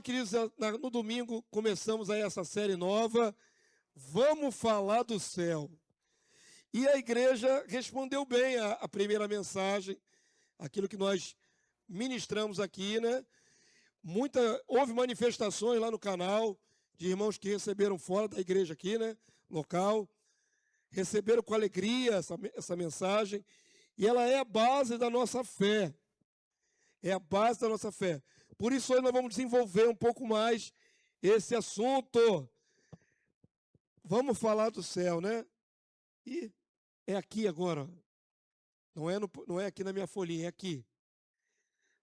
queridos, no domingo começamos aí essa série nova, Vamos Falar do Céu. E a igreja respondeu bem a primeira mensagem, aquilo que nós ministramos aqui, né? Houve manifestações lá no canal de irmãos que receberam fora da igreja aqui, né? Local. Receberam com alegria essa mensagem. E ela é a base da nossa fé. É a base da nossa fé. Por isso, hoje nós vamos desenvolver um pouco mais esse assunto. Vamos falar do céu, né? E é aqui agora. Não é aqui na minha folhinha, é aqui.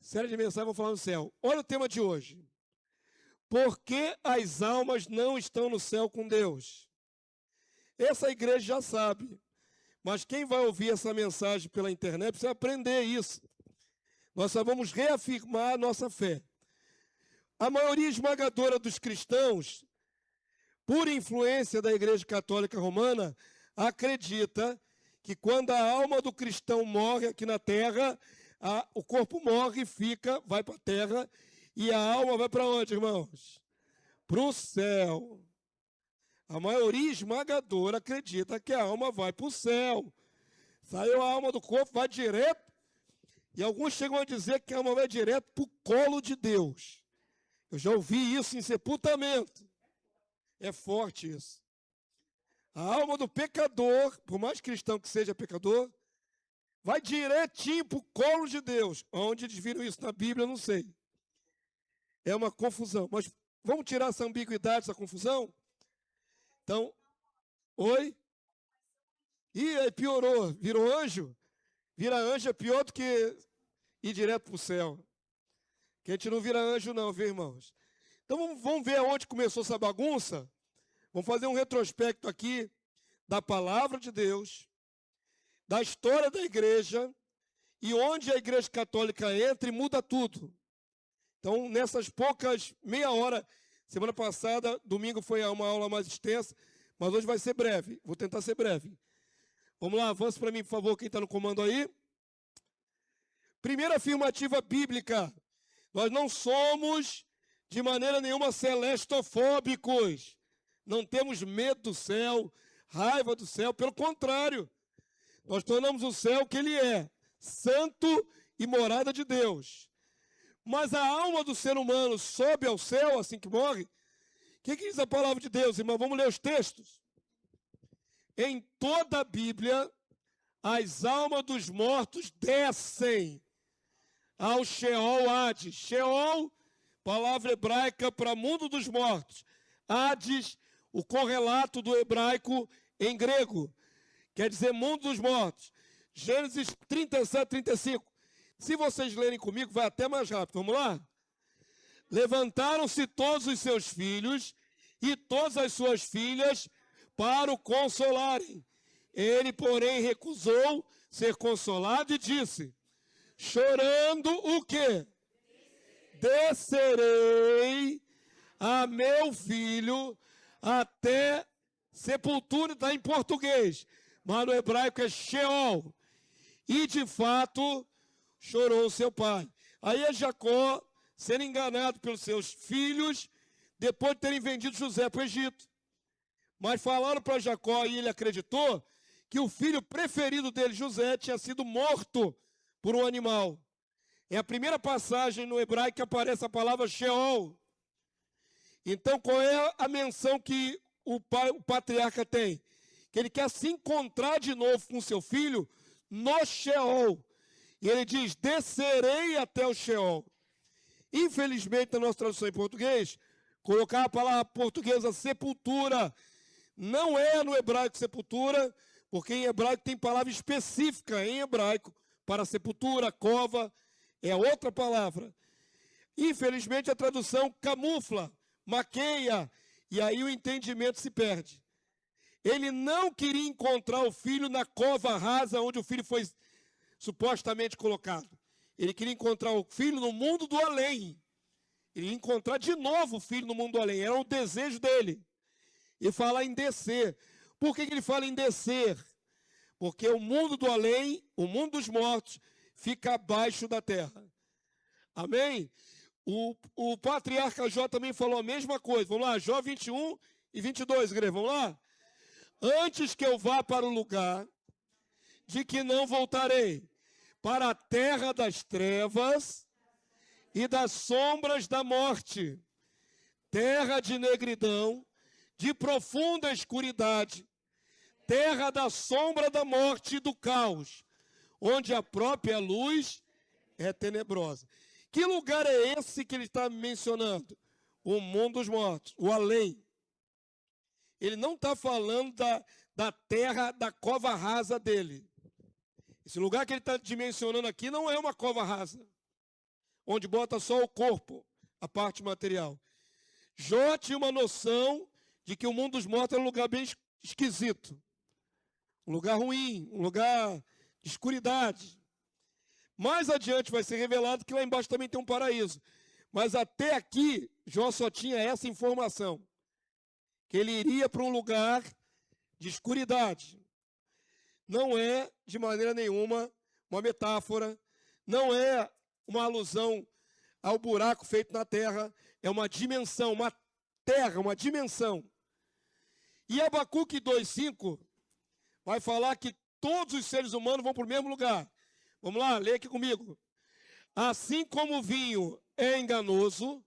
Série de mensagens, vamos falar do céu. Olha o tema de hoje. Por que as almas não estão no céu com Deus? Essa igreja já sabe. Mas quem vai ouvir essa mensagem pela internet precisa aprender isso. Nós só vamos reafirmar a nossa fé. A maioria esmagadora dos cristãos, por influência da Igreja Católica Romana, acredita que quando a alma do cristão morre aqui na terra, o corpo morre, vai para a terra, e a alma vai para onde, irmãos? Para o céu. A maioria esmagadora acredita que a alma vai para o céu. Saiu a alma do corpo, vai direto. E alguns chegam a dizer que a alma vai direto para o colo de Deus. Eu já ouvi isso em sepultamento. É forte isso. A alma do pecador, por mais cristão que seja pecador, vai direitinho para o colo de Deus. Onde eles viram isso na Bíblia, eu não sei. É uma confusão. Mas vamos tirar essa ambiguidade, essa confusão? Então, oi? Ih, aí piorou. Virou anjo? Vira anjo é pior do que ir direto para o céu. Que a gente não vira anjo não, viu, irmãos? Então vamos ver aonde começou essa bagunça. Vamos fazer um retrospecto aqui da palavra de Deus, da história da igreja, e onde a igreja católica entra e muda tudo. Então, nessas poucas meia hora, semana passada, domingo foi uma aula mais extensa, mas hoje vai ser breve. Vou tentar ser breve. Vamos lá, avance para mim, por favor, quem está no comando aí. Primeira afirmativa bíblica. Nós não somos, de maneira nenhuma, celestofóbicos. Não temos medo do céu, raiva do céu. Pelo contrário, nós tornamos o céu o que ele é, santo e morada de Deus. Mas a alma do ser humano sobe ao céu assim que morre. O que diz a palavra de Deus, irmão? Vamos ler os textos. Em toda a Bíblia, as almas dos mortos descem ao Sheol Hades. Sheol, palavra hebraica para mundo dos mortos. Hades, o correlato do hebraico em grego, quer dizer mundo dos mortos. Gênesis 37, 35. Se vocês lerem comigo, vai até mais rápido. Vamos lá? Levantaram-se todos os seus filhos e todas as suas filhas para o consolarem. Ele, porém, recusou ser consolado e disse, chorando o quê? Descerei a meu filho até sepultura, está em português, mas no hebraico é Sheol. E, de fato, chorou seu pai. Aí é Jacó sendo enganado pelos seus filhos, depois de terem vendido José para o Egito. Mas falaram para Jacó, e ele acreditou, que o filho preferido dele, José, tinha sido morto por um animal. É a primeira passagem no hebraico que aparece a palavra Sheol. Então, qual é a menção que o patriarca tem? Que ele quer se encontrar de novo com seu filho no Sheol. E ele diz, descerei até o Sheol. Infelizmente, na nossa tradução em português, colocar a palavra portuguesa sepultura, não é no hebraico sepultura, porque em hebraico tem palavra específica em hebraico para sepultura, cova, é outra palavra. Infelizmente a tradução camufla, maqueia, e aí o entendimento se perde. Ele não queria encontrar o filho na cova rasa onde o filho foi supostamente colocado. Ele queria encontrar o filho no mundo do além. Ele ia encontrar de novo o filho no mundo do além. Era o desejo dele. E fala em descer. Por que ele fala em descer? Porque o mundo do além, o mundo dos mortos, fica abaixo da terra. Amém? O patriarca Jó também falou a mesma coisa. Vamos lá, Jó 21 e 22, igreja, vamos lá? Antes que eu vá para o lugar de que não voltarei, para a terra das trevas e das sombras da morte, terra de negridão, de profunda escuridade, terra da sombra da morte e do caos, onde a própria luz é tenebrosa. Que lugar é esse que ele está mencionando? O mundo dos mortos, o além. Ele não está falando da terra, da cova rasa dele. Esse lugar que ele está dimensionando aqui não é uma cova rasa, onde bota só o corpo, a parte material. Jó tinha uma noção de que o mundo dos mortos era um lugar bem esquisito. Um lugar ruim, um lugar de escuridade. Mais adiante vai ser revelado que lá embaixo também tem um paraíso. Mas até aqui, Jó só tinha essa informação. Que ele iria para um lugar de escuridade. Não é, de maneira nenhuma, uma metáfora. Não é uma alusão ao buraco feito na terra. É uma dimensão, uma terra, uma dimensão. E Abacuque 2,5 vai falar que todos os seres humanos vão para o mesmo lugar. Vamos lá, lê aqui comigo. Assim como o vinho é enganoso,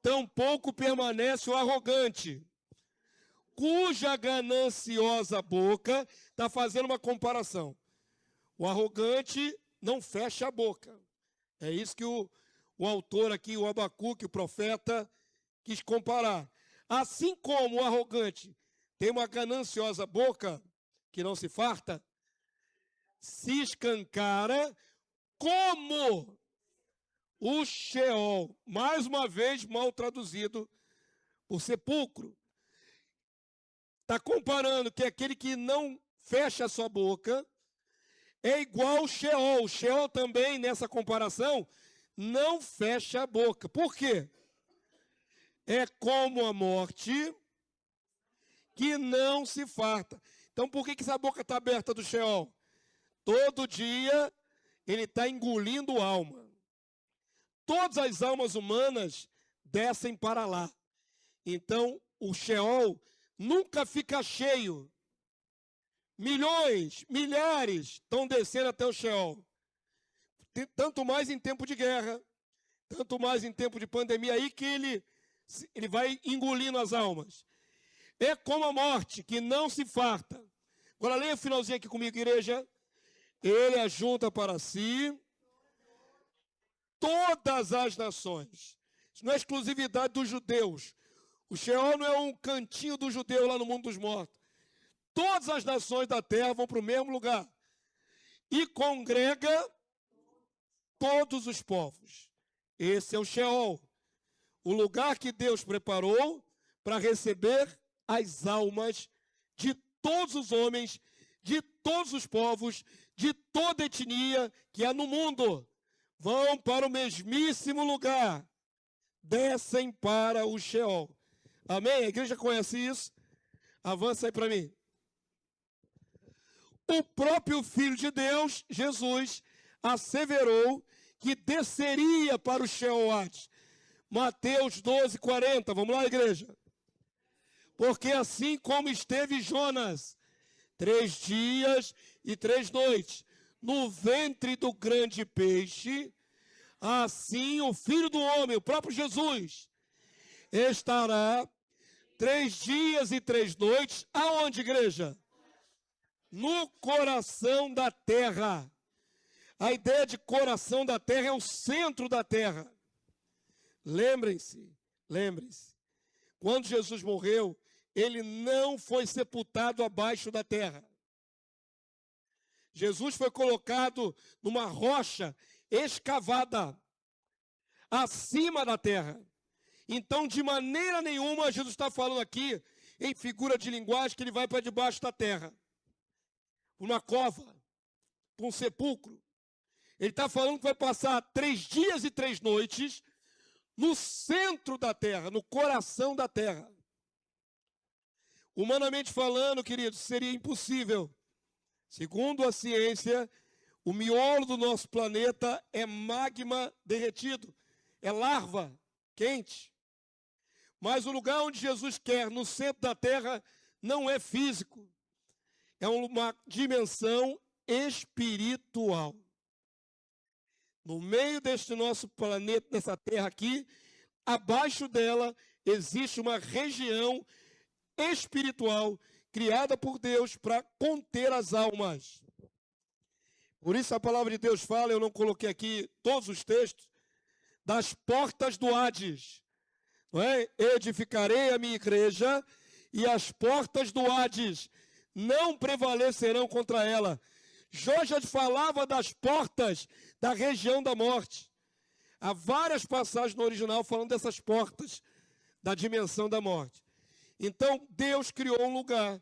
tampouco permanece o arrogante, cuja gananciosa boca, está fazendo uma comparação. O arrogante não fecha a boca. É isso que o autor aqui, o Abacuque, o profeta, quis comparar. Assim como o arrogante tem uma gananciosa boca, que não se farta, se escancara como o Sheol, mais uma vez mal traduzido por sepulcro. Está comparando que aquele que não fecha a sua boca é igual ao Sheol. O Sheol também, nessa comparação, não fecha a boca. Por quê? É como a morte que não se farta. Então, por que essa boca está aberta do Sheol? Todo dia ele está engolindo alma. Todas as almas humanas descem para lá. Então, o Sheol nunca fica cheio. Milhões, milhares estão descendo até o Sheol. Tanto mais em tempo de guerra, tanto mais em tempo de pandemia, aí que ele vai engolindo as almas. É como a morte, que não se farta. Agora leia o finalzinho aqui comigo, igreja. Ele ajunta para si todas as nações. Isso não é exclusividade dos judeus. O Sheol não é um cantinho do judeu lá no mundo dos mortos. Todas as nações da terra vão para o mesmo lugar. E congrega todos os povos. Esse é o Sheol. O lugar que Deus preparou para receber as almas de todos os homens, de todos os povos, de toda etnia que há no mundo. Vão para o mesmíssimo lugar. Descem para o Sheol. Amém? A igreja conhece isso? Avança aí para mim. O próprio Filho de Deus, Jesus, asseverou que desceria para o Sheol. Mateus 12, 40. Vamos lá, igreja. Porque assim como esteve Jonas, 3 dias e 3 noites, no ventre do grande peixe, assim o Filho do Homem, o próprio Jesus, estará 3 dias e 3 noites, aonde, igreja? No coração da terra. A ideia de coração da terra é o centro da terra. Lembrem-se, quando Jesus morreu, ele não foi sepultado abaixo da terra. Jesus foi colocado numa rocha escavada acima da terra. Então, de maneira nenhuma, Jesus está falando aqui, em figura de linguagem, que ele vai para debaixo da terra. Uma cova, um sepulcro. Ele está falando que vai passar 3 dias e 3 noites no centro da terra, no coração da terra. Humanamente falando, queridos, seria impossível. Segundo a ciência, o miolo do nosso planeta é magma derretido. é larva, quente. Mas o lugar onde Jesus quer, no centro da terra, não é físico. É uma dimensão espiritual. No meio deste nosso planeta, dessa terra aqui, abaixo dela, existe uma região espiritual criada por Deus para conter as almas. Por isso a palavra de Deus fala, eu não coloquei aqui todos os textos, das portas do Hades. Não é? Edificarei a minha igreja e as portas do Hades não prevalecerão contra ela. Jó já falava das portas da região da morte. Há várias passagens no original falando dessas portas da dimensão da morte. Então, Deus criou um lugar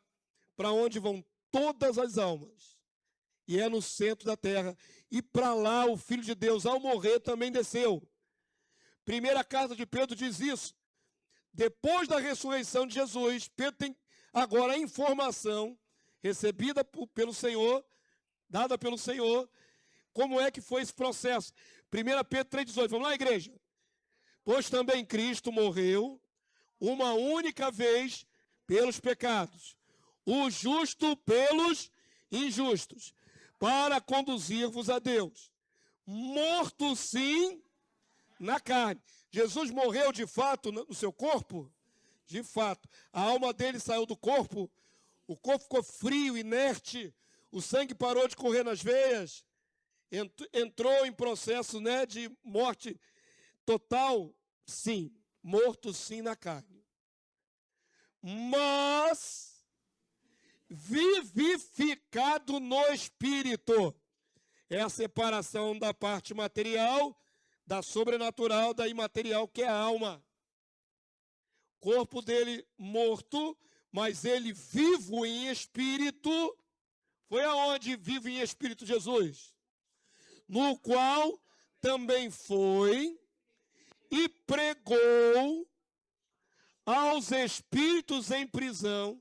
para onde vão todas as almas. E é no centro da terra. E para lá o Filho de Deus, ao morrer, também desceu. Primeira carta de Pedro diz isso. Depois da ressurreição de Jesus, Pedro tem agora a informação recebida pelo Senhor, dada pelo Senhor, como é que foi esse processo. 1 Pedro 3,18. Vamos lá, igreja? Pois também Cristo morreu uma única vez pelos pecados, o justo pelos injustos, para conduzir-vos a Deus. Morto sim na carne. Jesus morreu de fato no seu corpo? De fato. A alma dele saiu do corpo, o corpo ficou frio, inerte, o sangue parou de correr nas veias, entrou em processo, né, de morte total? Sim, morto sim na carne. Mas vivificado no espírito. É a separação da parte material, da sobrenatural, da imaterial, que é a alma. Corpo dele morto, mas ele vivo em espírito. Foi aonde vive em espírito Jesus? No qual também foi e pregou aos espíritos em prisão,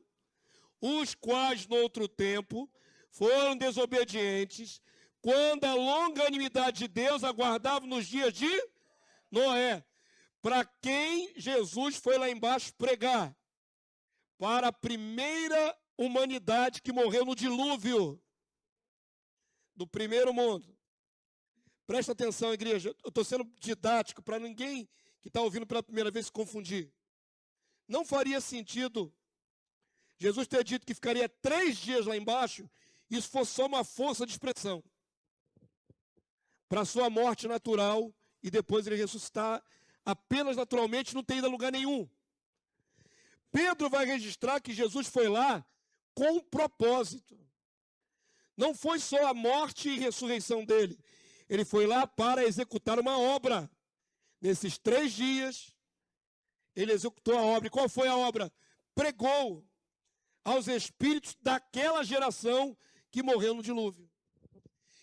os quais no outro tempo foram desobedientes, quando a longanimidade de Deus aguardava nos dias de Noé, para quem Jesus foi lá embaixo pregar, para a primeira humanidade que morreu no dilúvio do primeiro mundo. Presta atenção, igreja, eu estou sendo didático para ninguém que está ouvindo pela primeira vez se confundir. Não faria sentido Jesus ter dito que ficaria 3 dias lá embaixo, isso fosse só uma força de expressão para a sua morte natural e depois ele ressuscitar apenas naturalmente, não tem ido a lugar nenhum. Pedro vai registrar que Jesus foi lá com um propósito. Não foi só a morte e ressurreição dele. Ele foi lá para executar uma obra. Nesses 3 dias, ele executou a obra. E qual foi a obra? Pregou aos espíritos daquela geração que morreu no dilúvio.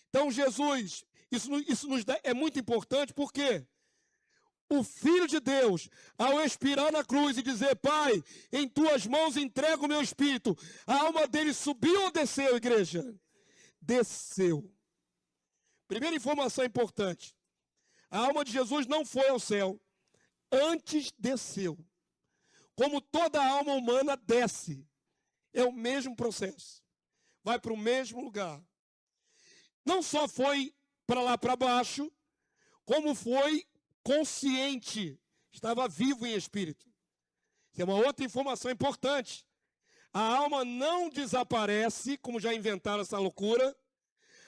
Então, Jesus, isso nos dá, é muito importante, porque o Filho de Deus, ao expirar na cruz e dizer, Pai, em tuas mãos entrego o meu espírito, a alma dele subiu ou desceu, igreja? Desceu. Primeira informação importante. A alma de Jesus não foi ao céu, antes desceu. Como toda alma humana desce. É o mesmo processo. Vai para o mesmo lugar. Não só foi para lá para baixo, como foi consciente. Estava vivo em espírito. Isso é uma outra informação importante. A alma não desaparece, como já inventaram essa loucura.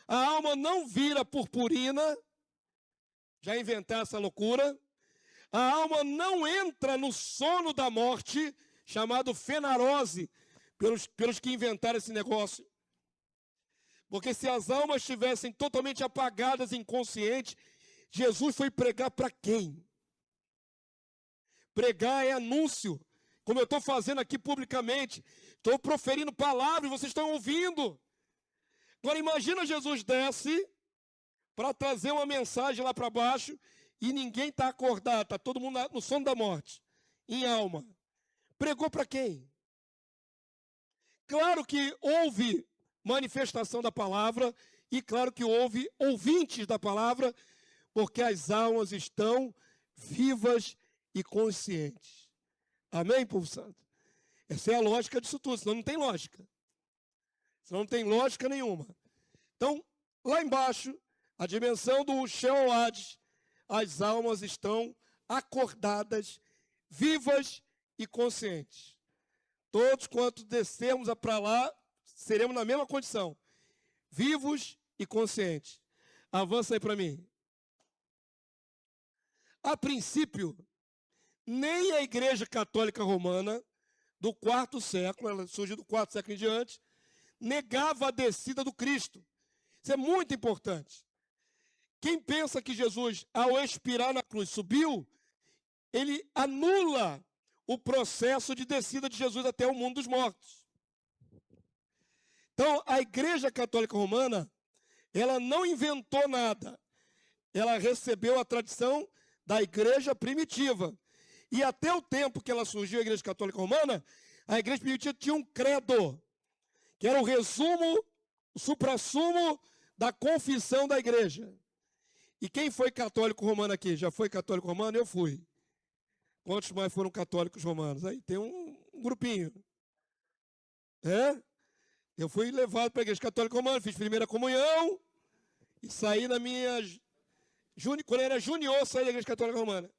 A alma não vira purpurina. Já inventaram essa loucura. A alma não entra no sono da morte, chamado fenarose, pelos que inventaram esse negócio. Porque se as almas estivessem totalmente apagadas, inconscientes, Jesus foi pregar para quem? Pregar é anúncio, como eu estou fazendo aqui publicamente. Estou proferindo palavras, vocês estão ouvindo. Agora imagina Jesus desce para trazer uma mensagem lá para baixo e ninguém está acordado, está todo mundo no sono da morte, em alma. Pregou para quem? Claro que houve manifestação da palavra e claro que houve ouvintes da palavra, porque as almas estão vivas e conscientes. Amém, povo santo? Essa é a lógica disso tudo, senão não tem lógica. Senão não tem lógica nenhuma. Então, lá embaixo, a dimensão do Sheol Hades, as almas estão acordadas, vivas e conscientes. Todos quanto descermos para lá, seremos na mesma condição, vivos e conscientes. Avança aí para mim. A princípio, nem a Igreja Católica Romana, do quarto século, ela surgiu do quarto século em diante, negava a descida do Cristo. Isso é muito importante. Quem pensa que Jesus, ao expirar na cruz, subiu, ele anula o processo de descida de Jesus até o mundo dos mortos. Então, a Igreja Católica Romana, ela não inventou nada. Ela recebeu a tradição da Igreja primitiva. E até o tempo que ela surgiu, a Igreja Católica Romana, a Igreja primitiva tinha um credo, que era o resumo, o suprassumo da confissão da Igreja. E quem foi católico romano aqui? Já foi católico romano? Eu fui. Quantos mais foram católicos romanos? Aí tem um grupinho. Eu fui levado para a Igreja Católica Romana, fiz primeira comunhão e saí na minha... Quando eu era junior, saí da Igreja Católica Romana.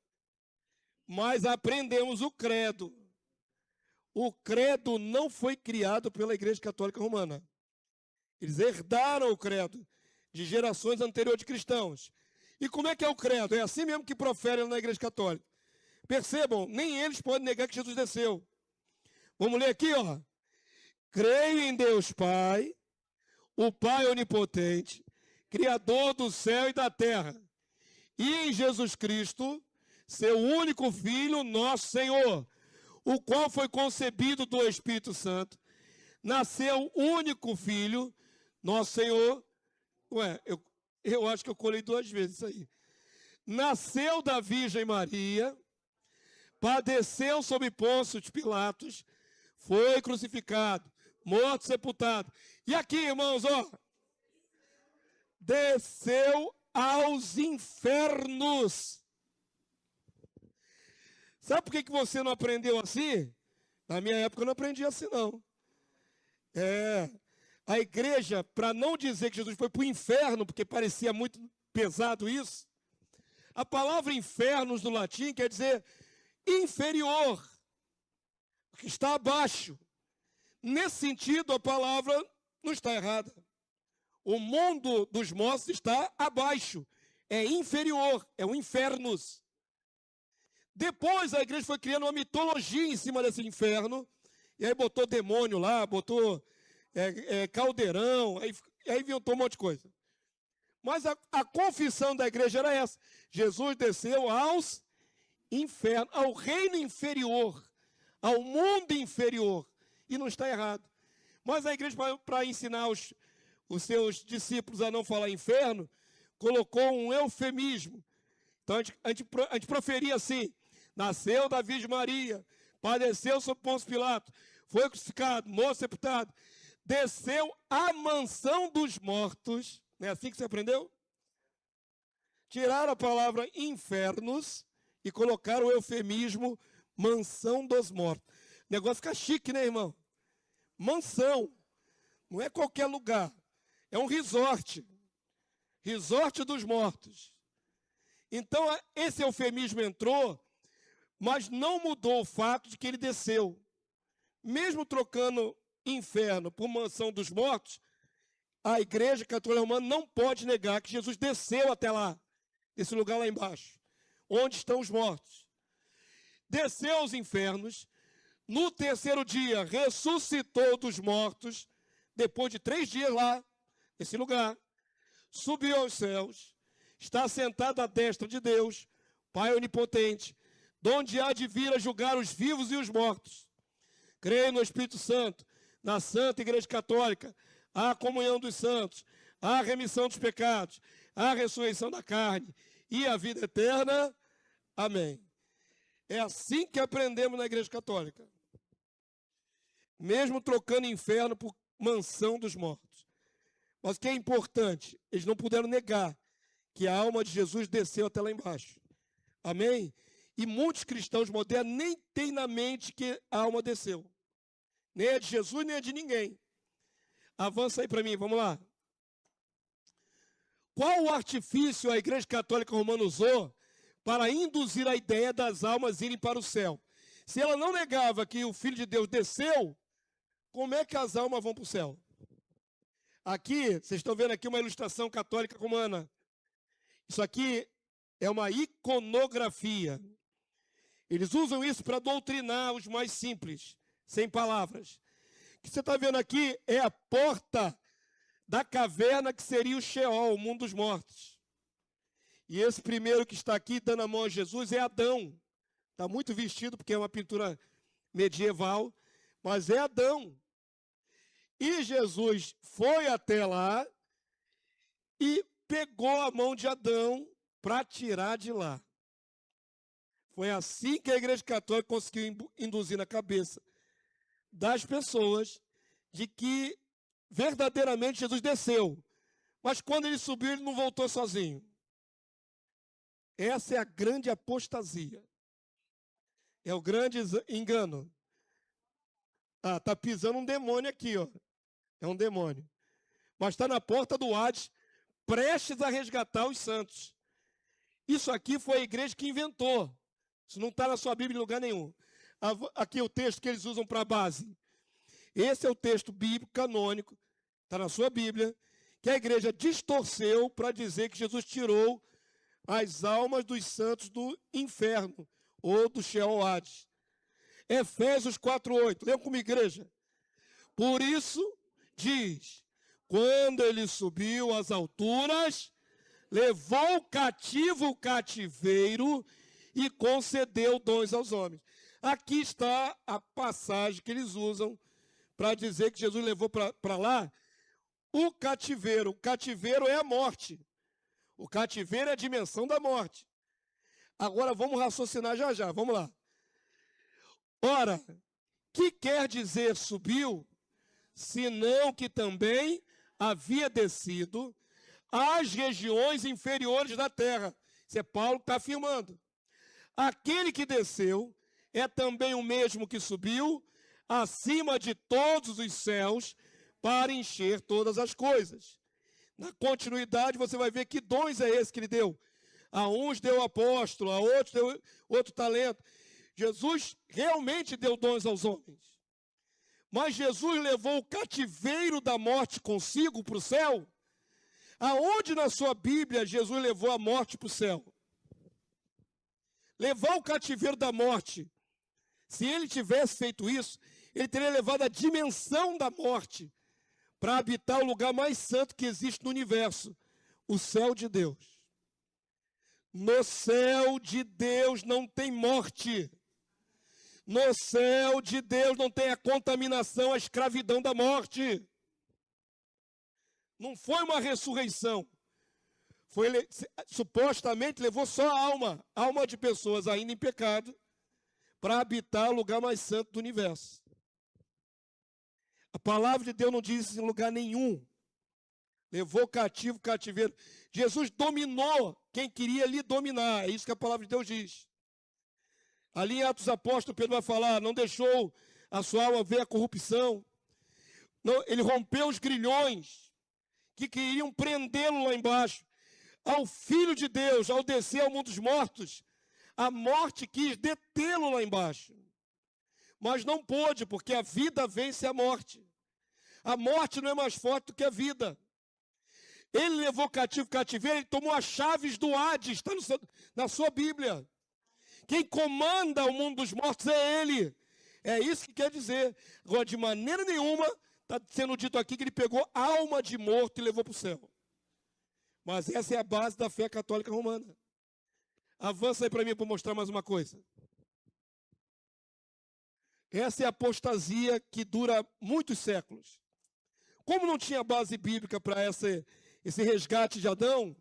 Mas aprendemos o credo. O credo não foi criado pela Igreja Católica Romana. Eles herdaram o credo de gerações anteriores de cristãos. E como é que é o credo? É assim mesmo que proferem na Igreja Católica. Percebam, nem eles podem negar que Jesus desceu. Vamos ler aqui, ó. Creio em Deus Pai, o Pai onipotente, Criador do céu e da terra, e em Jesus Cristo, seu único Filho, nosso Senhor, o qual foi concebido do Espírito Santo, nasceu único Filho, nosso Senhor. Eu acho que eu colei 2 vezes isso aí. Nasceu da Virgem Maria, padeceu sob Pôncio de Pilatos, foi crucificado, morto, sepultado. E aqui, irmãos, ó, desceu aos infernos. Sabe por que você não aprendeu assim? Na minha época eu não aprendi assim, não. A igreja, para não dizer que Jesus foi para o inferno, porque parecia muito pesado isso, a palavra infernos no latim quer dizer inferior, que está abaixo. Nesse sentido, a palavra não está errada. O mundo dos mortos está abaixo, é inferior, é o infernos. Depois a igreja foi criando uma mitologia em cima desse inferno, e aí botou demônio lá, botou caldeirão, aí inventou um monte de coisa. Mas a confissão da igreja era essa: Jesus desceu aos infernos, ao reino inferior, ao mundo inferior, e não está errado. Mas a igreja, para ensinar os seus discípulos a não falar inferno, colocou um eufemismo. Então a gente proferia assim: nasceu da Virgem Maria, padeceu sob Pôncio Pilatos, foi crucificado, morto, sepultado, desceu à mansão dos mortos. Não é assim que você aprendeu? Tiraram a palavra infernos e colocaram o eufemismo mansão dos mortos. O negócio fica chique, né, irmão? Mansão. Não é qualquer lugar. É um resort. Resort dos mortos. Então, esse eufemismo entrou, mas não mudou o fato de que ele desceu. Mesmo trocando inferno por mansão dos mortos, a Igreja Católica Romana não pode negar que Jesus desceu até lá, esse lugar lá embaixo, onde estão os mortos. Desceu aos infernos, no terceiro dia ressuscitou dos mortos, depois de 3 dias lá, nesse lugar, subiu aos céus, está sentado à destra de Deus, Pai onipotente, donde há de vir a julgar os vivos e os mortos. Creio no Espírito Santo, na Santa Igreja Católica, a comunhão dos santos, a remissão dos pecados, a ressurreição da carne e a vida eterna. Amém. É assim que aprendemos na Igreja Católica. Mesmo trocando inferno por mansão dos mortos. Mas o que é importante, eles não puderam negar que a alma de Jesus desceu até lá embaixo. Amém? E muitos cristãos modernos nem têm na mente que a alma desceu. Nem é de Jesus, nem é de ninguém. Avança aí para mim, vamos lá. Qual o artifício a Igreja Católica Romana usou para induzir a ideia das almas irem para o céu? Se ela não negava que o Filho de Deus desceu, como é que as almas vão para o céu? Aqui, vocês estão vendo aqui uma ilustração católica romana. Isso aqui é uma iconografia. Eles usam isso para doutrinar os mais simples, sem palavras. O que você está vendo aqui é a porta da caverna que seria o Sheol, o mundo dos mortos. E esse primeiro que está aqui dando a mão a Jesus é Adão. Está muito vestido porque é uma pintura medieval, mas é Adão. E Jesus foi até lá e pegou a mão de Adão para tirar de lá. Foi assim que a Igreja Católica conseguiu induzir na cabeça das pessoas de que verdadeiramente Jesus desceu. Mas quando ele subiu, ele não voltou sozinho. Essa é a grande apostasia. É o grande engano. Ah, está pisando um demônio aqui, ó. É um demônio. Mas está na porta do Hades, prestes a resgatar os santos. Isso aqui foi a igreja que inventou. Isso não está na sua Bíblia em lugar nenhum. Aqui é o texto que eles usam para a base. Esse é o texto bíblico canônico, está na sua Bíblia, que a igreja distorceu para dizer que Jesus tirou as almas dos santos do inferno, ou do Sheol Hades. Efésios 4:8. Leiam comigo, igreja. Por isso, diz, quando ele subiu às alturas, levou cativo o cativeiro e concedeu dons aos homens. Aqui está a passagem que eles usam para dizer que Jesus levou para lá o cativeiro. O cativeiro é a morte. O cativeiro é a dimensão da morte. Agora vamos raciocinar já. Vamos lá. Ora, que quer dizer subiu, senão que também havia descido às regiões inferiores da terra. Isso é Paulo que está afirmando. Aquele que desceu é também o mesmo que subiu acima de todos os céus para encher todas as coisas. Na continuidade, você vai ver que dons é esse que ele deu. A uns deu apóstolo, a outros deu outro talento. Jesus realmente deu dons aos homens. Mas Jesus levou o cativeiro da morte consigo para o céu. Aonde na sua Bíblia Jesus levou a morte para o céu? Levar o cativeiro da morte. Se ele tivesse feito isso, ele teria levado a dimensão da morte para habitar o lugar mais santo que existe no universo, o céu de Deus. No céu de Deus não tem morte. No céu de Deus não tem a contaminação, a escravidão da morte. Não foi uma ressurreição. Supostamente levou só a alma de pessoas ainda em pecado, para habitar o lugar mais santo do universo. A palavra de Deus não diz isso em lugar nenhum. Levou cativo, cativeiro. Jesus dominou quem queria lhe dominar. É isso que a palavra de Deus diz. Ali em Atos Apóstolos, Pedro vai falar, não deixou a sua alma ver a corrupção. Não, ele rompeu os grilhões que queriam prendê-lo lá embaixo. Ao Filho de Deus, ao descer ao mundo dos mortos, a morte quis detê-lo lá embaixo. Mas não pôde, porque a vida vence a morte. A morte não é mais forte do que a vida. Ele levou cativeiro, ele tomou as chaves do Hades, está na sua Bíblia. Quem comanda o mundo dos mortos é ele. É isso que quer dizer. Agora, de maneira nenhuma, está sendo dito aqui que ele pegou alma de morto e levou para o céu. Mas essa é a base da fé católica romana. Avança aí para mim para mostrar mais uma coisa. Essa é a apostasia que dura muitos séculos. Como não tinha base bíblica para esse resgate de Adão,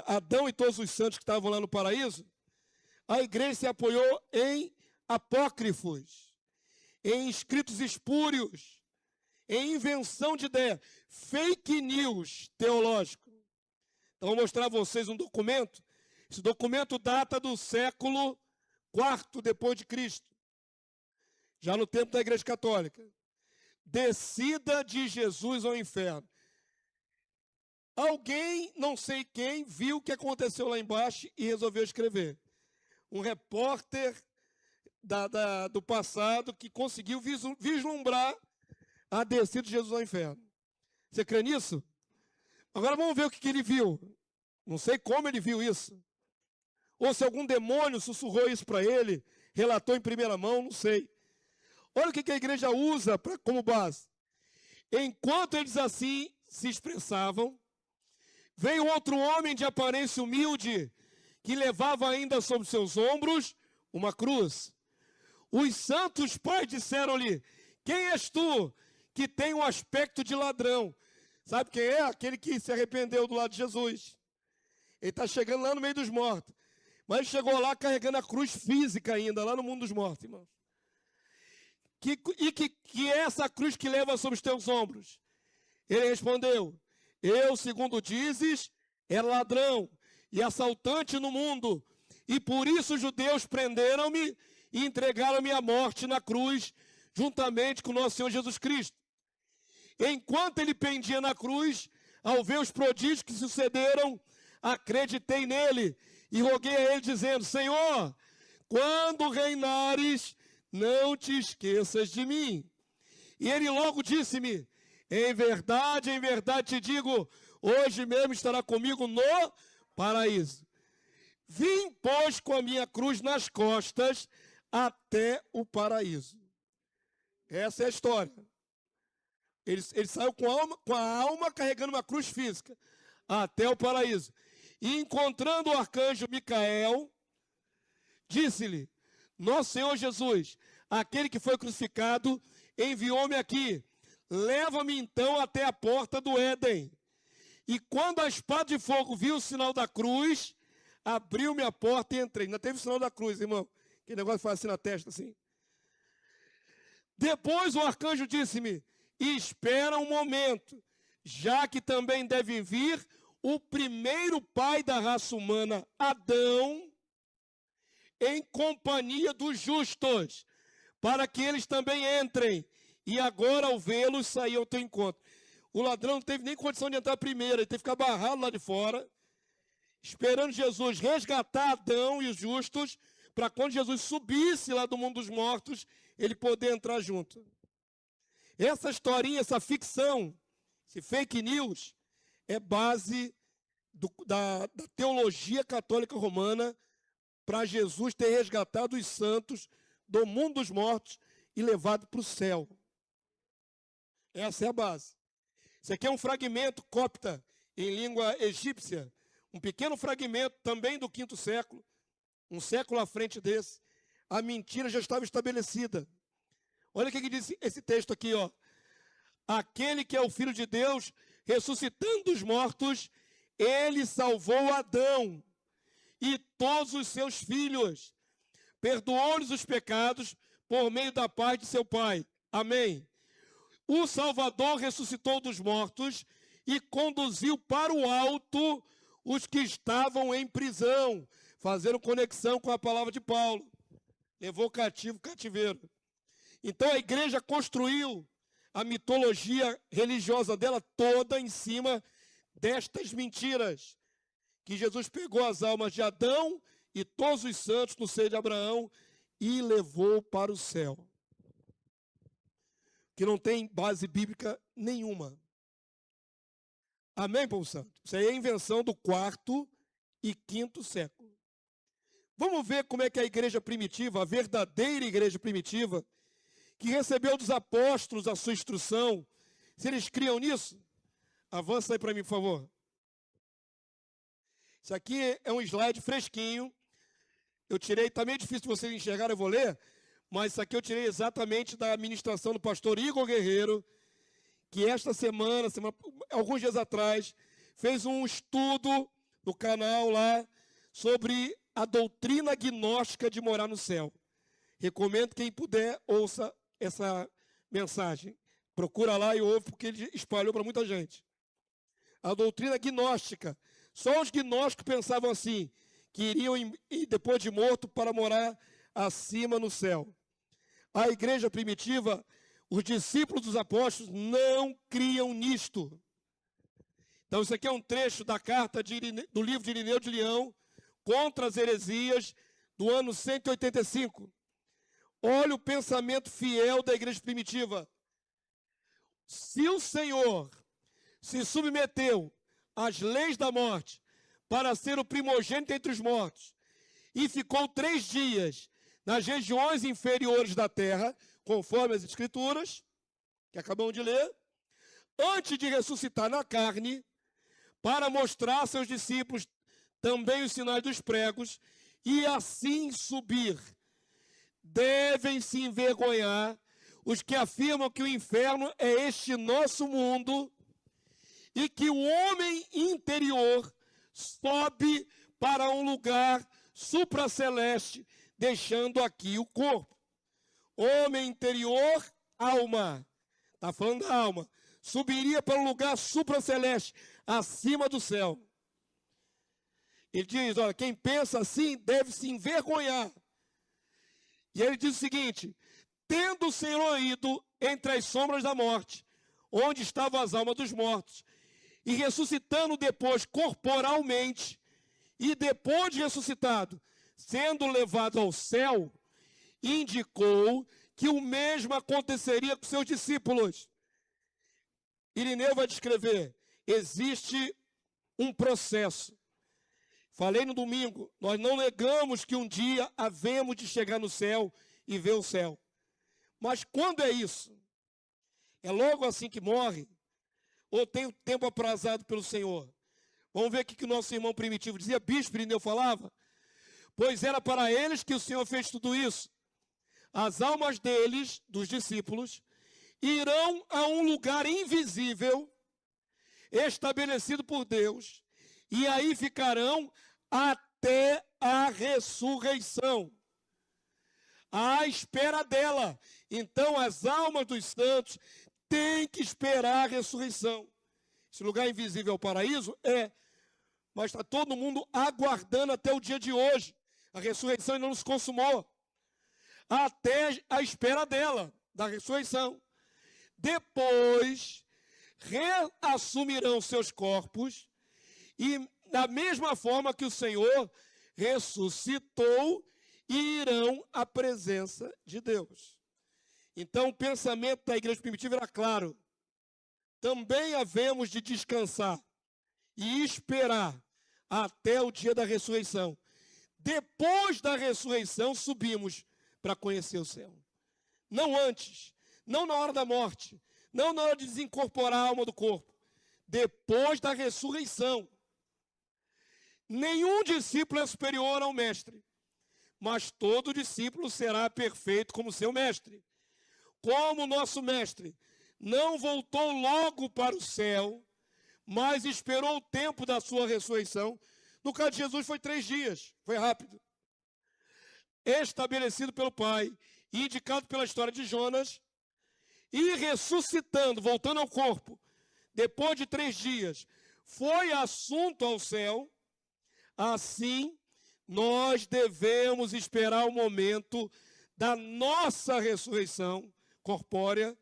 Adão e todos os santos que estavam lá no paraíso, a igreja se apoiou em apócrifos, em escritos espúrios, em invenção de ideia, fake news teológico. Então, vou mostrar a vocês um documento Esse documento data do século IV depois de Cristo, já no tempo da Igreja Católica. Descida de Jesus ao inferno. Alguém, não sei quem, viu o que aconteceu lá embaixo e resolveu escrever. Um repórter do passado que conseguiu vislumbrar a descida de Jesus ao inferno. Você crê nisso? Agora vamos ver o que ele viu. Não sei como ele viu isso. Ou se algum demônio sussurrou isso para ele, relatou em primeira mão, não sei. Olha o que a igreja usa como base. Enquanto eles assim se expressavam, veio outro homem de aparência humilde, que levava ainda sobre seus ombros uma cruz. Os santos pais disseram-lhe: quem és tu, que tem o aspecto de ladrão? Sabe quem é? Aquele que se arrependeu do lado de Jesus. Ele está chegando lá no meio dos mortos. Mas ele chegou lá carregando a cruz física ainda, lá no mundo dos mortos, irmãos. Que é essa cruz que leva sobre os teus ombros? Ele respondeu: eu, segundo dizes, era ladrão e assaltante no mundo, e por isso os judeus prenderam-me e entregaram-me à morte na cruz, juntamente com o nosso Senhor Jesus Cristo. Enquanto ele pendia na cruz, ao ver os prodígios que sucederam, acreditei nele e roguei a ele, dizendo: Senhor, quando reinares, não te esqueças de mim. E ele logo disse-me: em verdade te digo, hoje mesmo estará comigo no paraíso. Vim, pois, com a minha cruz nas costas até o paraíso. Essa é a história. Ele saiu com a alma carregando uma cruz física até o paraíso. E encontrando o arcanjo Micael, disse-lhe: nosso Senhor Jesus, aquele que foi crucificado, enviou-me aqui. Leva-me então até a porta do Éden. E quando a espada de fogo viu o sinal da cruz, abriu-me a porta e entrei. Ainda teve o sinal da cruz, irmão. Que negócio faz assim na testa, assim. Depois o arcanjo disse-me: espera um momento, já que também deve vir o primeiro pai da raça humana, Adão, em companhia dos justos, para que eles também entrem. E agora, ao vê-los, sair ao teu encontro. O ladrão não teve nem condição de entrar primeiro, ele teve que ficar barrado lá de fora, esperando Jesus resgatar Adão e os justos, para quando Jesus subisse lá do mundo dos mortos, ele poder entrar junto. Essa historinha, essa ficção, esse fake news, é base da teologia católica romana para Jesus ter resgatado os santos do mundo dos mortos e levado para o céu. Essa é a base. Isso aqui é um fragmento copta em língua egípcia, um pequeno fragmento também do V século, um século à frente desse. A mentira já estava estabelecida. Olha o que diz esse texto aqui, ó. Aquele que é o Filho de Deus, ressuscitando os mortos, ele salvou Adão e todos os seus filhos, perdoou-lhes os pecados por meio da paz de seu Pai. Amém. O Salvador ressuscitou dos mortos e conduziu para o alto os que estavam em prisão, fazendo conexão com a palavra de Paulo. Levou cativo o cativeiro. Então a igreja construiu a mitologia religiosa dela toda em cima destas mentiras. Que Jesus pegou as almas de Adão e todos os santos no seio de Abraão e levou para o céu. Que não tem base bíblica nenhuma. Amém, povo santo? Isso aí é invenção do IV e V século. Vamos ver como é que a igreja primitiva, a verdadeira igreja primitiva, que recebeu dos apóstolos a sua instrução, se eles criam nisso. Avança aí para mim, por favor. Isso aqui é um slide fresquinho. Eu tirei, está meio difícil de vocês enxergarem, eu vou ler, mas isso aqui eu tirei exatamente da ministração do pastor Igor Guerreiro, que esta semana, alguns dias atrás, fez um estudo no canal lá sobre a doutrina gnóstica de morar no céu. Recomendo quem puder ouça essa mensagem. Procura lá e ouve, porque ele espalhou para muita gente. A doutrina gnóstica. Só os gnósticos pensavam assim, que iriam, depois de morto, para morar acima no céu. A igreja primitiva, os discípulos dos apóstolos não criam nisto. Então, isso aqui é um trecho da carta do livro de Irineu de Leão contra as heresias do ano 185. Olha o pensamento fiel da igreja primitiva. Se o Senhor se submeteu às leis da morte para ser o primogênito entre os mortos e ficou 3 dias nas regiões inferiores da terra, conforme as Escrituras, que acabamos de ler, antes de ressuscitar na carne, para mostrar a seus discípulos também os sinais dos pregos, e assim subir. Devem se envergonhar os que afirmam que o inferno é este nosso mundo e que o homem interior sobe para um lugar supraceleste, deixando aqui o corpo. Homem interior, alma. Está falando da alma. Subiria para um lugar supraceleste, acima do céu. Ele diz, olha, quem pensa assim deve se envergonhar. E ele diz o seguinte, tendo o Senhor ido entre as sombras da morte, onde estavam as almas dos mortos, e ressuscitando depois corporalmente, e depois de ressuscitado, sendo levado ao céu, indicou que o mesmo aconteceria com seus discípulos. Irineu vai descrever, existe um processo. Falei no domingo, nós não negamos que um dia havemos de chegar no céu e ver o céu. Mas quando é isso? É logo assim que morre? Ou tem o tempo aprazado pelo Senhor? Vamos ver o que o nosso irmão primitivo dizia, bispo Irineu falava. Pois era para eles que o Senhor fez tudo isso. As almas deles, dos discípulos, irão a um lugar invisível, estabelecido por Deus, e aí ficarão até a ressurreição, à espera dela. Então as almas dos santos têm que esperar a ressurreição. Esse lugar invisível é o paraíso? É, mas está todo mundo aguardando até o dia de hoje. A ressurreição ainda não se consumou. Até a espera dela, da ressurreição. Depois, reassumirão seus corpos e, da mesma forma que o Senhor ressuscitou, irão à presença de Deus. Então, o pensamento da igreja primitiva era claro. Também havemos de descansar e esperar até o dia da ressurreição. Depois da ressurreição, subimos para conhecer o céu. Não antes, não na hora da morte, não na hora de desincorporar a alma do corpo. Depois da ressurreição. Nenhum discípulo é superior ao mestre, mas todo discípulo será perfeito como seu mestre. Como nosso mestre não voltou logo para o céu, mas esperou o tempo da sua ressurreição. No caso de Jesus foi 3 dias, foi rápido. Estabelecido pelo Pai, indicado pela história de Jonas, e ressuscitando, voltando ao corpo, depois de 3 dias, foi assunto ao céu. Assim, nós devemos esperar o momento da nossa ressurreição corpórea,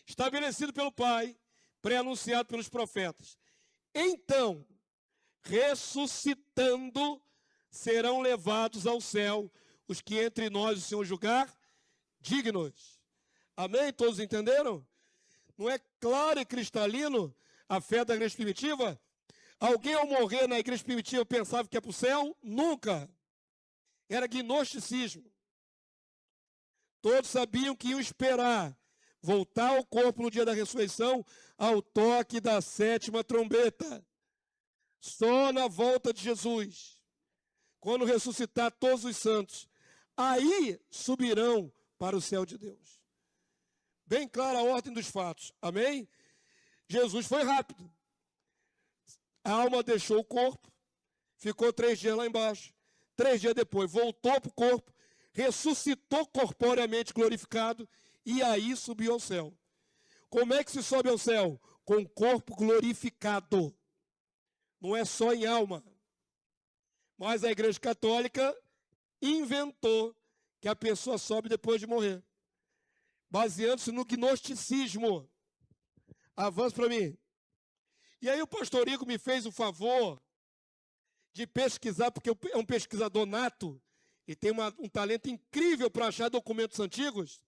estabelecido pelo Pai, pré-anunciado pelos profetas. Então, ressuscitando, serão levados ao céu os que entre nós o Senhor julgar dignos. Amém? Todos entenderam? Não é claro e cristalino a fé da igreja primitiva? Alguém ao morrer na igreja primitiva pensava que ia para o céu? Nunca. Era gnosticismo. Todos sabiam que iam esperar voltar ao corpo no dia da ressurreição ao toque da 7ª trombeta. Só na volta de Jesus, quando ressuscitar todos os santos, aí subirão para o céu de Deus. Bem clara a ordem dos fatos. Amém? Jesus foi rápido. A alma deixou o corpo, ficou 3 dias lá embaixo. 3 dias depois, voltou para o corpo, ressuscitou corporeamente glorificado e aí subiu ao céu. Como é que se sobe ao céu? Com o corpo glorificado. Não é só em alma. Mas a Igreja Católica inventou que a pessoa sobe depois de morrer, baseando-se no gnosticismo. Avança para mim. E aí o pastor Igor me fez o favor de pesquisar, porque é um pesquisador nato e tem um talento incrível para achar documentos antigos.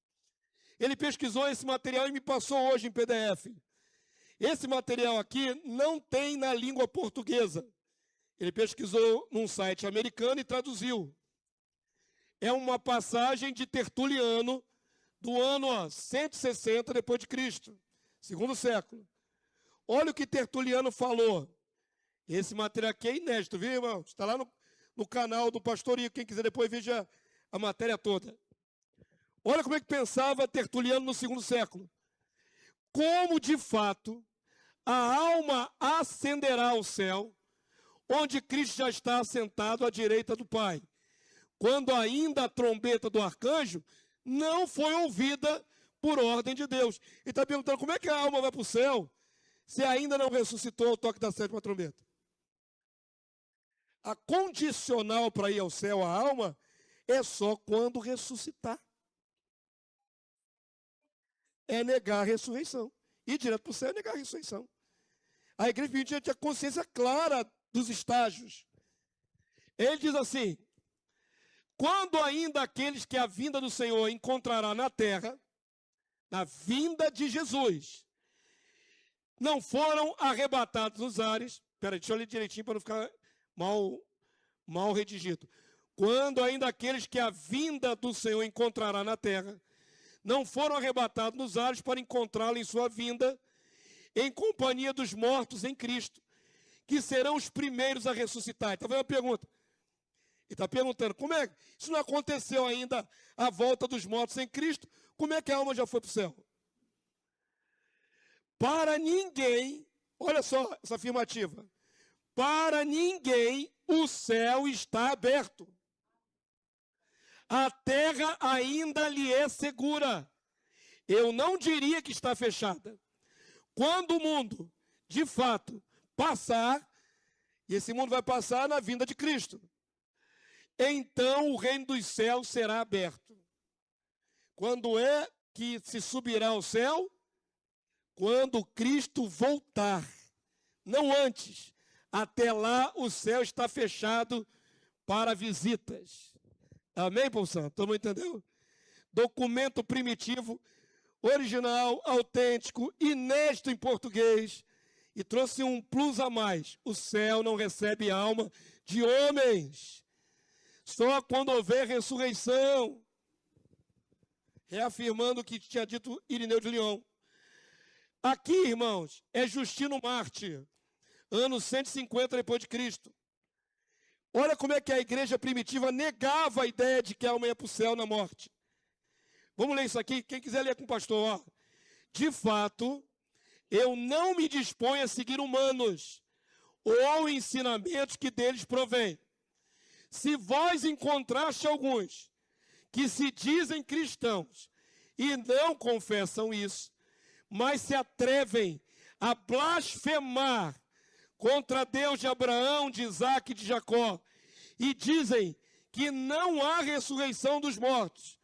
Ele pesquisou esse material e me passou hoje em PDF. Esse material aqui não tem na língua portuguesa. Ele pesquisou num site americano e traduziu. É uma passagem de Tertuliano do ano 160 depois de Cristo, segundo século. Olha o que Tertuliano falou. Esse material aqui é inédito, viu, irmão? Está lá no canal do Pastor Igor. Quem quiser depois veja a matéria toda. Olha como é que pensava Tertuliano no segundo século. Como, de fato, a alma ascenderá ao céu, onde Cristo já está assentado à direita do Pai, quando ainda a trombeta do arcanjo não foi ouvida por ordem de Deus. Ele está perguntando como é que a alma vai para o céu se ainda não ressuscitou o toque da sétima trombeta. A condicional para ir ao céu, a alma, é só quando ressuscitar. É negar a ressurreição. Ir direto para o céu é negar a ressurreição. A igreja primitiva tinha consciência clara dos estágios. Ele diz assim: quando ainda aqueles que a vinda do Senhor encontrará na terra, na vinda de Jesus, não foram arrebatados nos ares. Espera, deixa eu ler direitinho para não ficar mal redigido. Quando ainda aqueles que a vinda do Senhor encontrará na terra, não foram arrebatados nos ares para encontrá-lo em sua vinda, em companhia dos mortos em Cristo, que serão os primeiros a ressuscitar. Então vem uma pergunta. Ele está perguntando, como é que isso não aconteceu ainda, a volta dos mortos em Cristo? Como é que a alma já foi para o céu? Para ninguém, olha só essa afirmativa, para ninguém o céu está aberto. A terra ainda lhe é segura. Eu não diria que está fechada. Quando o mundo, de fato, passar, e esse mundo vai passar na vinda de Cristo, então o reino dos céus será aberto. Quando é que se subirá ao céu? Quando Cristo voltar. Não antes. Até lá o céu está fechado para visitas. Amém, povo santo? Todo mundo entendeu? Documento primitivo, original, autêntico, inédito em português. E trouxe um plus a mais. O céu não recebe alma de homens. Só quando houver ressurreição. Reafirmando o que tinha dito Irineu de Lyon. Aqui, irmãos, é Justino Mártir, ano 150 depois de Cristo. Olha como é que a igreja primitiva negava a ideia de que a alma ia para o céu na morte. Vamos ler isso aqui? Quem quiser ler com o pastor. Ó. De fato, eu não me disponho a seguir humanos ou ensinamentos que deles provêm. Se vós encontraste alguns que se dizem cristãos e não confessam isso, mas se atrevem a blasfemar contra Deus de Abraão, de Isaque e de Jacó, e dizem que não há ressurreição dos mortos,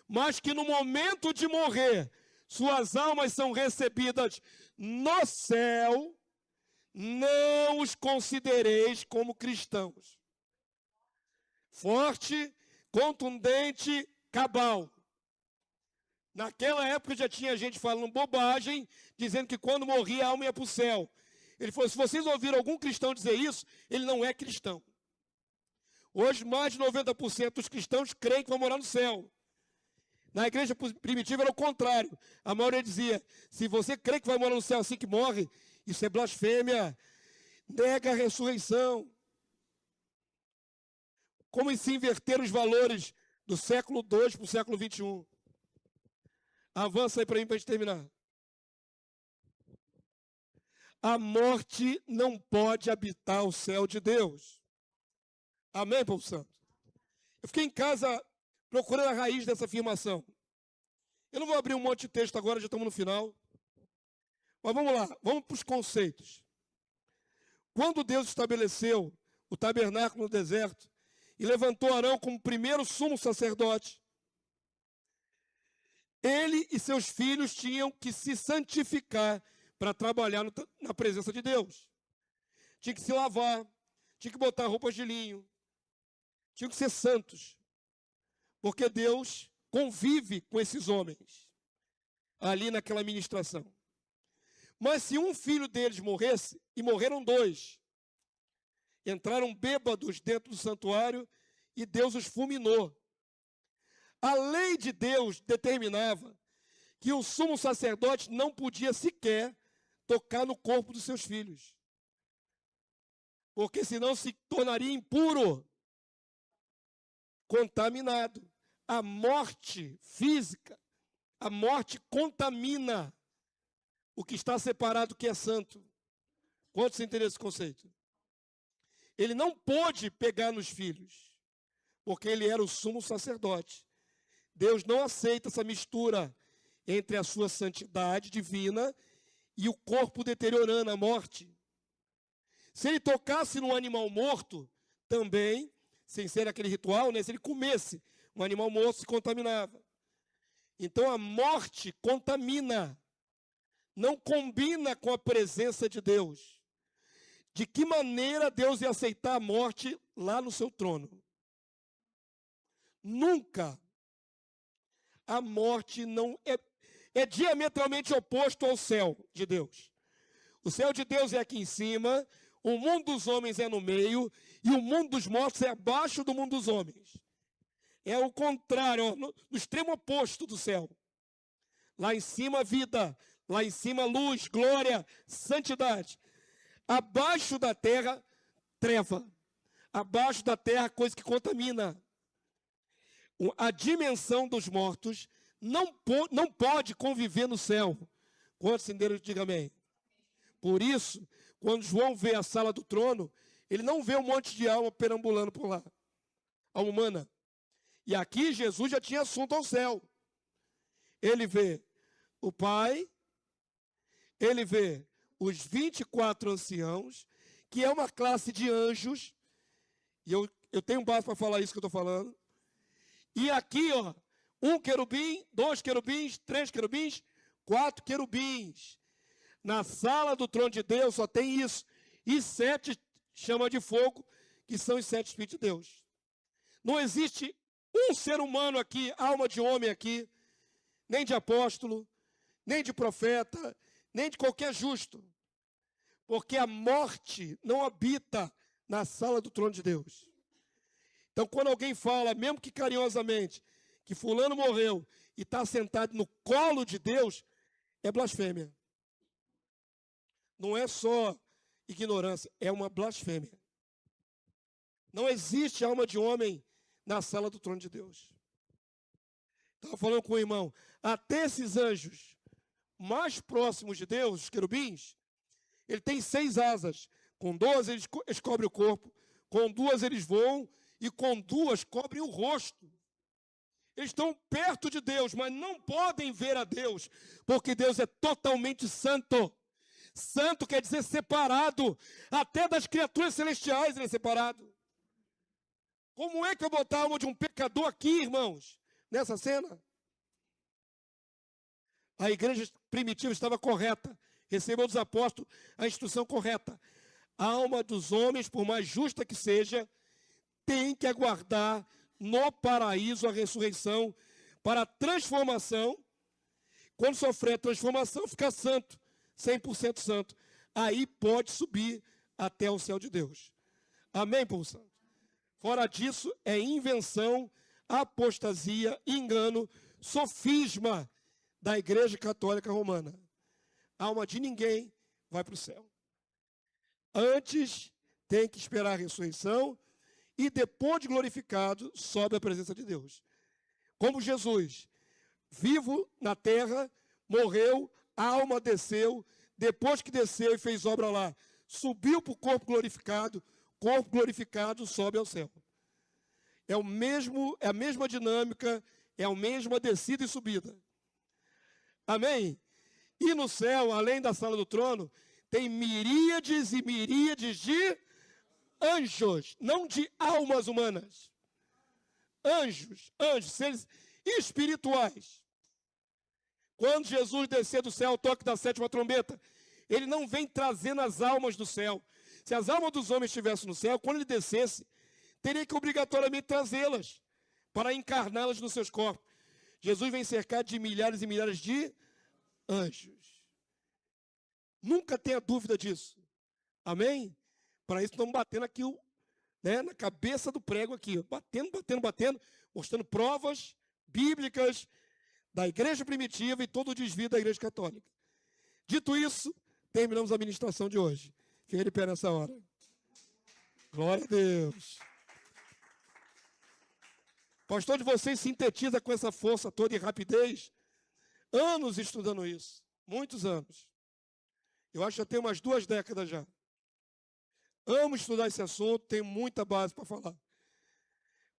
mas que no momento de morrer, suas almas são recebidas no céu, não os considereis como cristãos. Forte, contundente, cabal. Naquela época já tinha gente falando bobagem, dizendo que quando morria a alma ia para o céu. Ele falou, se vocês ouviram algum cristão dizer isso, ele não é cristão. Hoje, mais de 90% dos cristãos creem que vão morar no céu. Na igreja primitiva era o contrário. A maioria dizia, se você crê que vai morar no céu assim que morre, isso é blasfêmia, nega a ressurreição. Como se inverter os valores do século II para o século XXI. Avança aí para mim para a gente terminar. A morte não pode habitar o céu de Deus. Amém, povo santo? Eu fiquei em casa procurando a raiz dessa afirmação. Eu não vou abrir um monte de texto agora, já estamos no final. Mas vamos lá, vamos para os conceitos. Quando Deus estabeleceu o tabernáculo no deserto e levantou Arão como primeiro sumo sacerdote, ele e seus filhos tinham que se santificar para trabalhar na presença de Deus. Tinha que se lavar, tinha que botar roupas de linho, tinham que ser santos, porque Deus convive com esses homens ali naquela ministração. Mas se um filho deles morresse, e morreram 2, entraram bêbados dentro do santuário e Deus os fulminou. A lei de Deus determinava que o sumo sacerdote não podia sequer tocar no corpo dos seus filhos, porque senão se tornaria impuro, contaminado. A morte física, a morte contamina o que está separado, que é santo. Quantos entendem esse conceito? Ele não pôde pegar nos filhos, porque ele era o sumo sacerdote. Deus não aceita essa mistura entre a sua santidade divina e o corpo deteriorando, a morte. Se ele tocasse num animal morto, também, sem ser aquele ritual, né, se ele comesse um animal morto, se contaminava. Então a morte contamina, não combina com a presença de Deus. De que maneira Deus ia aceitar a morte lá no seu trono? Nunca. A morte não é diametralmente oposto ao céu de Deus. O céu de Deus é aqui em cima, o mundo dos homens é no meio, e o mundo dos mortos é abaixo do mundo dos homens. É o contrário, no extremo oposto do céu. Lá em cima, vida. Lá em cima, luz, glória, santidade. Abaixo da terra, treva. Abaixo da terra, coisa que contamina. A dimensão dos mortos não pode conviver no céu. Quantos entenderam? Diga amém. Por isso, quando João vê a sala do trono, ele não vê um monte de alma perambulando por lá. Alma humana. E aqui Jesus já tinha assunto ao céu. Ele vê o Pai, ele vê os 24 anciãos, que é uma classe de anjos, e eu tenho base para falar isso que eu estou falando. E aqui, ó, 1 querubim, 2 querubins, 3 querubins, 4 querubins. Na sala do trono de Deus só tem isso. E 7 chama de fogo, que são os 7 Espíritos de Deus. Não existe um ser humano aqui, alma de homem aqui, nem de apóstolo, nem de profeta, nem de qualquer justo. Porque a morte não habita na sala do trono de Deus. Então, quando alguém fala, mesmo que carinhosamente, que fulano morreu e está sentado no colo de Deus, é blasfêmia. Não é só ignorância, é uma blasfêmia. Não existe alma de homem na sala do trono de Deus. Estava falando com o irmão, até esses anjos mais próximos de Deus, os querubins, ele tem 6 asas. Com 2 eles cobrem o corpo, com 2 eles voam, e com 2 cobrem o rosto. Eles estão perto de Deus, mas não podem ver a Deus, porque Deus é totalmente santo. Santo quer dizer separado, até das criaturas celestiais ele é separado. Como é que eu botar a alma de um pecador aqui, irmãos, nessa cena? A igreja primitiva estava correta, recebeu dos apóstolos a instrução correta. A alma dos homens, por mais justa que seja, tem que aguardar no paraíso a ressurreição para a transformação. Quando sofrer a transformação, ficar santo, 100% santo. Aí pode subir até o céu de Deus. Amém, povo santo? Fora disso, é invenção, apostasia, engano, sofisma da Igreja Católica Romana. A alma de ninguém vai para o céu. Antes, tem que esperar a ressurreição e depois de glorificado, sobe à presença de Deus. Como Jesus, vivo na terra, morreu, a alma desceu, depois que desceu e fez obra lá, subiu para o corpo glorificado sobe ao céu. É a mesma dinâmica, é a mesma descida e subida. Amém? E no céu, além da sala do trono, tem miríades e miríades de anjos, não de almas humanas. Anjos, seres espirituais. Quando Jesus descer do céu ao toque da sétima trombeta, ele não vem trazendo as almas do céu. Se as almas dos homens estivessem no céu, quando ele descesse, teria que obrigatoriamente trazê-las para encarná-las nos seus corpos. Jesus vem cercado de milhares e milhares de anjos. Nunca tenha dúvida disso. Amém? Para isso estamos batendo aqui na cabeça do prego aqui. Batendo, mostrando provas bíblicas da igreja primitiva e todo o desvio da igreja católica. Dito isso, terminamos a ministração de hoje. Fiquei de pé nessa hora. Glória a Deus. Pastor de vocês sintetiza com essa força toda e rapidez. Anos estudando isso. Muitos anos. Eu acho que já tem umas 2 décadas já. Amo estudar esse assunto, tenho muita base para falar.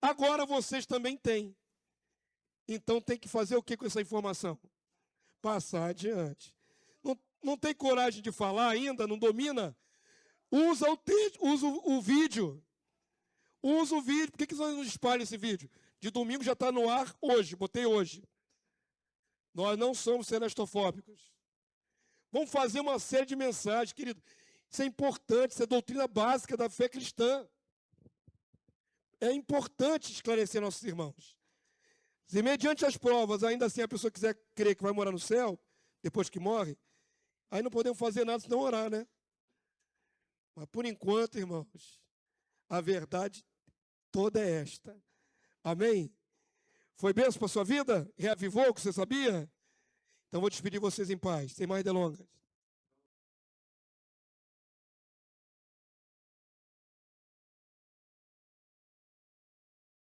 Agora vocês também têm. Então tem que fazer o que com essa informação? Passar adiante. Não tem coragem de falar ainda, não domina? Usa o texto, usa o vídeo. Usa o vídeo. Por que você não espalha esse vídeo? De domingo já está no ar hoje, botei hoje. Nós não somos celestofóbicos. Vamos fazer uma série de mensagens, querido. Isso é importante, isso é doutrina básica da fé cristã. É importante esclarecer nossos irmãos. Se mediante as provas, ainda assim a pessoa quiser crer que vai morar no céu, depois que morre, aí não podemos fazer nada senão orar, né? Mas por enquanto, irmãos, a verdade toda é esta. Amém? Foi bênção para a sua vida? Reavivou o que você sabia? Então vou despedir vocês em paz, sem mais delongas.